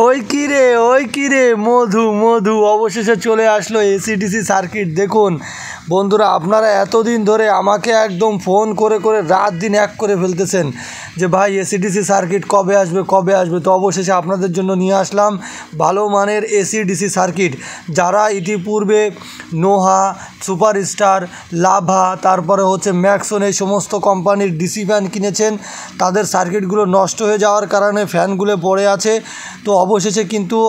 ওই কি রে মধু মধু অবশেষে চলে আসলো এসিডিসি সার্কিট। দেখুন বন্ধুরা, আপনারা এতদিন ধরে আমাকে একদম ফোন করে করে রাত দিন এক করে ফেলতেছেন যে ভাই এসিডিসি সার্কিট কবে আসবে। তো অবশেষে আপনাদের জন্য নিয়ে আসলাম ভালো মানের এসিডিসি সার্কিট। যারা ইতিপূর্বে নোহা, সুপারস্টার, লাভা, তারপরে হচ্ছে ম্যাক্সন, এই সমস্ত কোম্পানির ডিসি ফ্যান কিনেছেন, তাদের সার্কিটগুলো নষ্ট হয়ে যাওয়ার কারণে ফ্যানগুলো পড়ে আছে। তো অবশেষে কিন্তু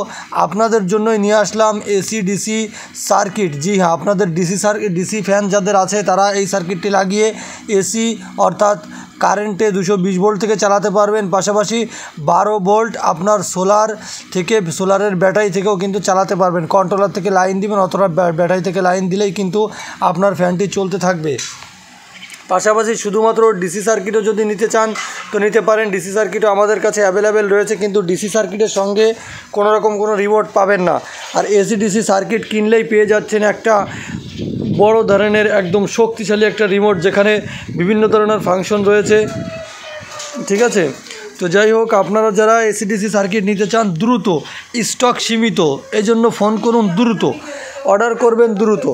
আপনাদের জন্যই নিয়ে আসলাম এসিডিসি সার্কিট। জি হ্যাঁ, আপনাদের ডিসি ফ্যান যাদের আছে তারা এই সার্কিটটি লাগিয়ে এসি অর্থাৎ কারেন্টে 220 ভোল্ট থেকে চালাতে পারবেন। পাশাপাশি 12 ভোল্ট আপনার সোলারের ব্যাটারি থেকেও কিন্তু চালাতে পারবেন। কন্ট্রোলার থেকে লাইন দিবেন অথবা ব্যাটারি থেকে লাইন দিলেই কিন্তু আপনার ফ্যানটি চলতে থাকবে। পাশাপাশি শুধুমাত্র ডিসি সার্কিটও যদি নিতে চান তো নিতে পারেন। ডিসি সার্কিটও আমাদের কাছে অ্যাভেলেবেল রয়েছে, কিন্তু ডিসি সার্কিটের সঙ্গে কোনো রিমোট পাবেন না। আর এসিডিসি সার্কিট কিনলেই পেয়ে যাচ্ছেন একটা বড় ধরনের একদম শক্তিশালী একটা রিমোট, যেখানে বিভিন্ন ধরনের ফাংশন রয়েছে। ঠিক আছে, তো যাই হোক, আপনারা যারা এসিডিসি সার্কিট নিতে চান দ্রুত, স্টক সীমিত, এই জন্য ফোন করুন দ্রুত, অর্ডার করবেন দ্রুত।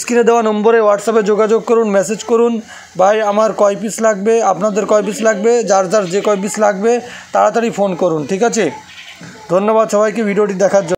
স্ক্রিনে দেওয়া নম্বরে হোয়াটসঅ্যাপে যোগাযোগ করুন, মেসেজ করুন, ভাই আমার কয় পিস লাগবে, আপনাদের কয় পিস লাগবে, যার যে কয় পিস লাগবে তাড়াতাড়ি ফোন করুন। ঠিক আছে, ধন্যবাদ সবাইকে ভিডিওটি দেখার জন্য।